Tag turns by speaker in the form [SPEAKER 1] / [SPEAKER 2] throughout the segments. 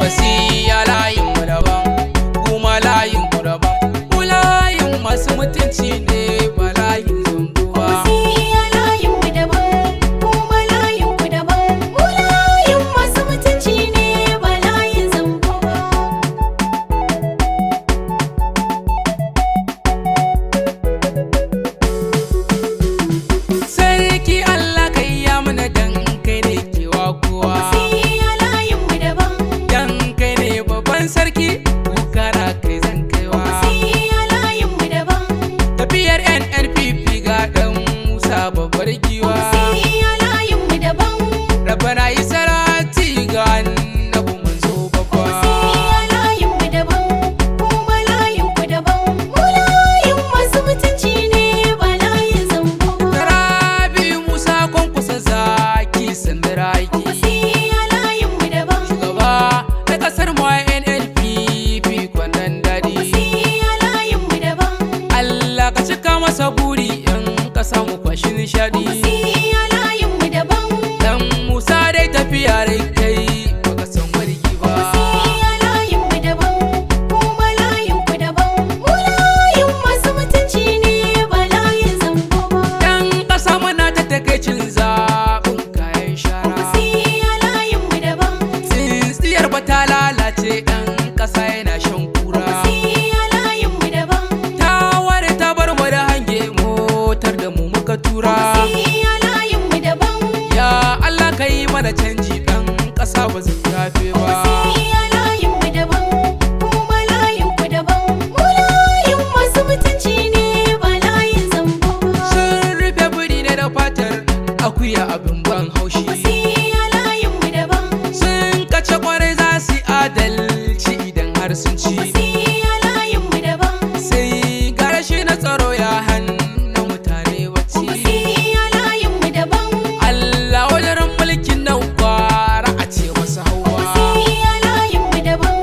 [SPEAKER 1] Wasiya layin mu daban, kuma layin ku daban. Mu layin masu mutunci ne ba layin zambo ba.
[SPEAKER 2] Wasiya layin mu daban, kuma layin ku daban. Mu layin masu mutunci ne ba layin zambo ba.
[SPEAKER 1] Sarki Allah kai ya mana dan kai ne kewa kowa.
[SPEAKER 2] Wasiya layin mu daban,
[SPEAKER 1] Dan kai ne babban sarki, kukara kai zan kaiwa.
[SPEAKER 2] wasiya layin mu daban,
[SPEAKER 1] Tafiyar NNPP ga dan Musa babbar giwa.
[SPEAKER 2] wasiya layin mu daban,
[SPEAKER 1] Rabbana yi salati ga annabi manzo babba.
[SPEAKER 2] wasiya layin mu daban, kuma layin ku daban. Mu layin masu mutunci ne ba layin zambo ba.
[SPEAKER 1] Rabi Musa kwankwasa zaki sandara aiki.
[SPEAKER 2] Wasiya layin mu daban,
[SPEAKER 1] Shugaba na kasar mu NNPP kwanan dadi.
[SPEAKER 2] wasiya layin mu daban,
[SPEAKER 1] Allah ka cika masa buri yan kasa mu kwashi nishadi.
[SPEAKER 2] wasiya layin mu daban,
[SPEAKER 1] Dan Musa dai tafiya rai kai baka san warki ba.
[SPEAKER 2] wasiya layin mu daban, kuma layin ku daban. Mu layin masu mutunci ne ba layin zambo ba.
[SPEAKER 1] Dan kasa muna ta takaicin zaɓin kayan shara.
[SPEAKER 2] Wasiya layin mu daban,
[SPEAKER 1] Tsintsiyar ba ta lalace ɗan ƙasa yana shan kura.
[SPEAKER 2] wasiya layin mu daban,
[SPEAKER 1] Ta ware ta bar mu da hange motar da mu muka tura.
[SPEAKER 2] wasiya layin mu daban,
[SPEAKER 1] Ya Allah ka yi mana canji ɗan ƙasa ba zai yafe ba.
[SPEAKER 2] wasiya layin mu daban, kuma layin ku daban. Mu layin masu mutunci ne ba layin zambo ba.
[SPEAKER 1] Sun rufe biri ne da fatar akuya abin ban haushi.
[SPEAKER 2] Wasiya layin mu daban,
[SPEAKER 1] Sun kace kwarai za su yi adalci idan har sun ci.
[SPEAKER 2] wasiya layin mu daban,
[SPEAKER 1] Sai garashi na tsaro ya hana mutane bacci.
[SPEAKER 2] wasiya layin mu daban,
[SPEAKER 1] Allah wajen mulkin nan kwara a ce masa hawa.
[SPEAKER 2] wasiya layin mu daban,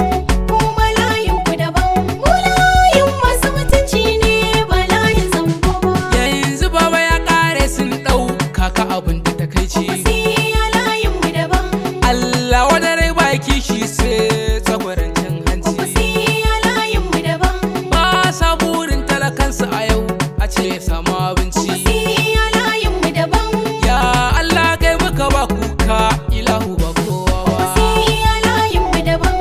[SPEAKER 2] kuma layin ku daban. Mu layin masu mutunci ne ba layin zambo ba.
[SPEAKER 1] Yanzu baba ya kare sun ɗauka ka abin da takaici.
[SPEAKER 2] Wasiya layin mu daban,
[SPEAKER 1] Allah wajen rai baki shi sai tsagwaron cin hanci.
[SPEAKER 2] wasiya layin mu daban,
[SPEAKER 1] Ba sa burin talakansu a yau a ce ya samu abinci.
[SPEAKER 2] wasiya layin mu daban,
[SPEAKER 1] Ya Allah kai muka ba kuka ilahu ba kowa ba.
[SPEAKER 2] wasiya layin mu daban,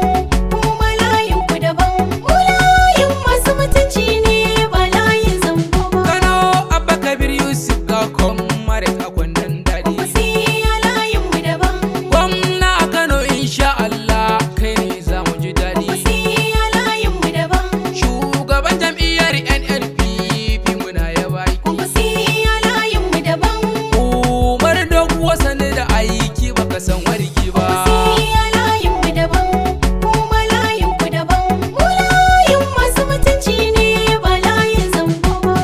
[SPEAKER 2] kuma layin ku daban. Mu layin masu mutunci ne ba layin zambo ba.
[SPEAKER 1] Kano Abba Kabir Yusuf ga kwamare a kwandon daɗi.
[SPEAKER 2] Wasiya layin mu daban,
[SPEAKER 1] Gwamna a Kano insha Allah kai ne za mu ji daɗi.
[SPEAKER 2] wasiya layin mu daban,
[SPEAKER 1] Shugaban jam'iyyar NNPP muna yaba aiki.
[SPEAKER 2] wasiya layin mu daban,
[SPEAKER 1] Umar doguwa sani da aiki baka san warki ba.
[SPEAKER 2] wasiya layin mu daban, kuma layin ku daban. Mu layin masu mutunci ne ba layin zambo ba.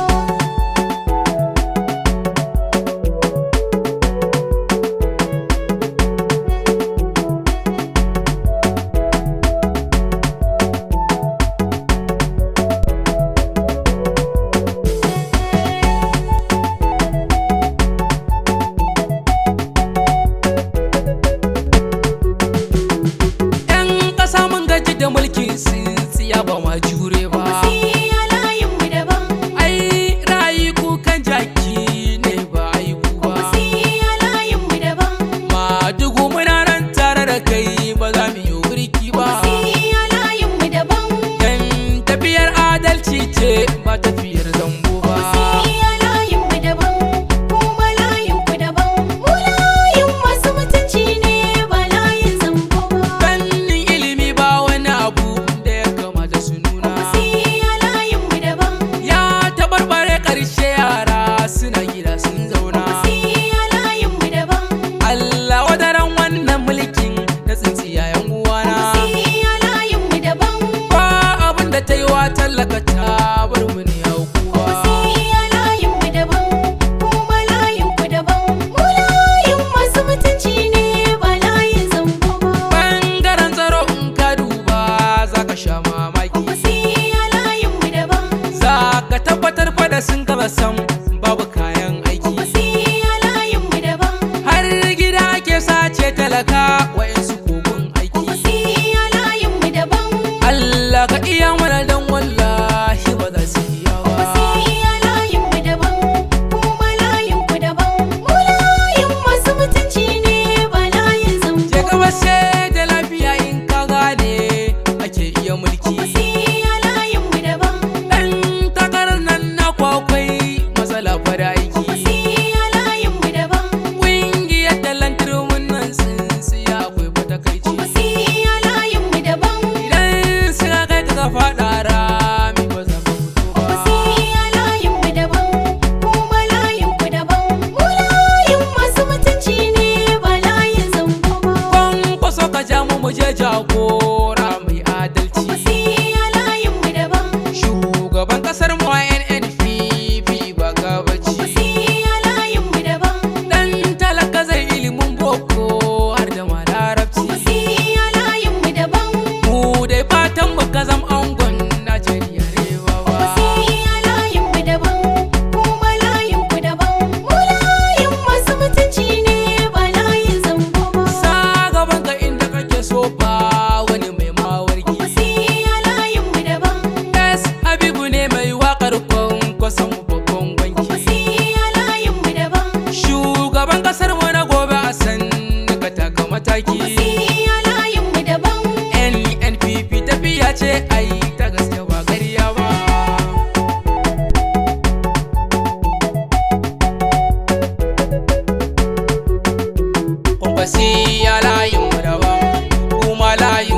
[SPEAKER 1] Yan ƙasa mun gaji da mulkin tsintsiya ba ma jure ba.
[SPEAKER 2] Wasiya layin mu daban,
[SPEAKER 1] Ai rayu kukan jaki ne ba aibu ba.
[SPEAKER 2] wasiya layin mu daban,
[SPEAKER 1] Madugu muna nan tare da kai ba za mu yi wurki ba.
[SPEAKER 2] wasiya layin mu daban,
[SPEAKER 1] Dan tafiyar adalci ce ba tafiyar zambo ba.
[SPEAKER 2] wasiya layin mu daban, kuma layin ku daban. Mu layin masu mutunci ne ba layin zambo ba.
[SPEAKER 1] Fannin ilimi ba wani abu da ya kamata su nuna.
[SPEAKER 2] Wasiya layin mu daban,
[SPEAKER 1] Ya tabarbare ƙarshe yara suna gida sun zauna.
[SPEAKER 2] wasiya layin mu daban,
[SPEAKER 1] Allah wadaran wannan mulkin na tsintsiya yan uwana.
[SPEAKER 2] wasiya layin mu daban,
[SPEAKER 1] Ba abin da ta yi wa tallaka ta bar mu ne haukuwa.
[SPEAKER 2] wasiya layin mu daban, kuma layin ku daban. Mu layin masu mutunci ne ba layin zambo ba.
[SPEAKER 1] Bangaren tsaro in ka duba za ka sha mamaki.
[SPEAKER 2] Wasiya layin mu daban,
[SPEAKER 1] Za ka tabbatar fa da sun gaba sam babu kayan aiki.
[SPEAKER 2] wasiya layin mu daban,
[SPEAKER 1] Har gida ake sace talaka wa'insu kogun aiki.
[SPEAKER 2] wasiya layin
[SPEAKER 1] jagora mai adalci.
[SPEAKER 2] Kwankwasiya layin mu daban.
[SPEAKER 1] Shugaban kasar mu a NNPP ba gabaci.
[SPEAKER 2] Kwankwasiya layin mu daban.
[SPEAKER 1] Dan talaka zai ilimin boko har da ma larabci.
[SPEAKER 2] Kwankwasiya layin mu daban.
[SPEAKER 1] Mu dai fatan mu ka zam angon Najeriya rewa ba.
[SPEAKER 2] Kwankwasiya layin mu daban. Kuma layin ku daban. Mu layin masu mutunci ne ba layin zambo ba.
[SPEAKER 1] Sa gaban ka inda kake so ba wani mai mawarki.
[SPEAKER 2] Kwankwasiya layin mu daban.
[SPEAKER 1] Yes, Habibu ne mai waƙar kwankwason mu babban banki.
[SPEAKER 2] Kwankwasiya layin mu daban.
[SPEAKER 1] Shugaban kasar mu na gobe a san ka taka mataki.
[SPEAKER 2] Kwankwasiya layin mu daban.
[SPEAKER 1] NNPP tafiya ce ai ta gaske ba ƙarya ba. Kwankwasiya layin mu daban, kuma layin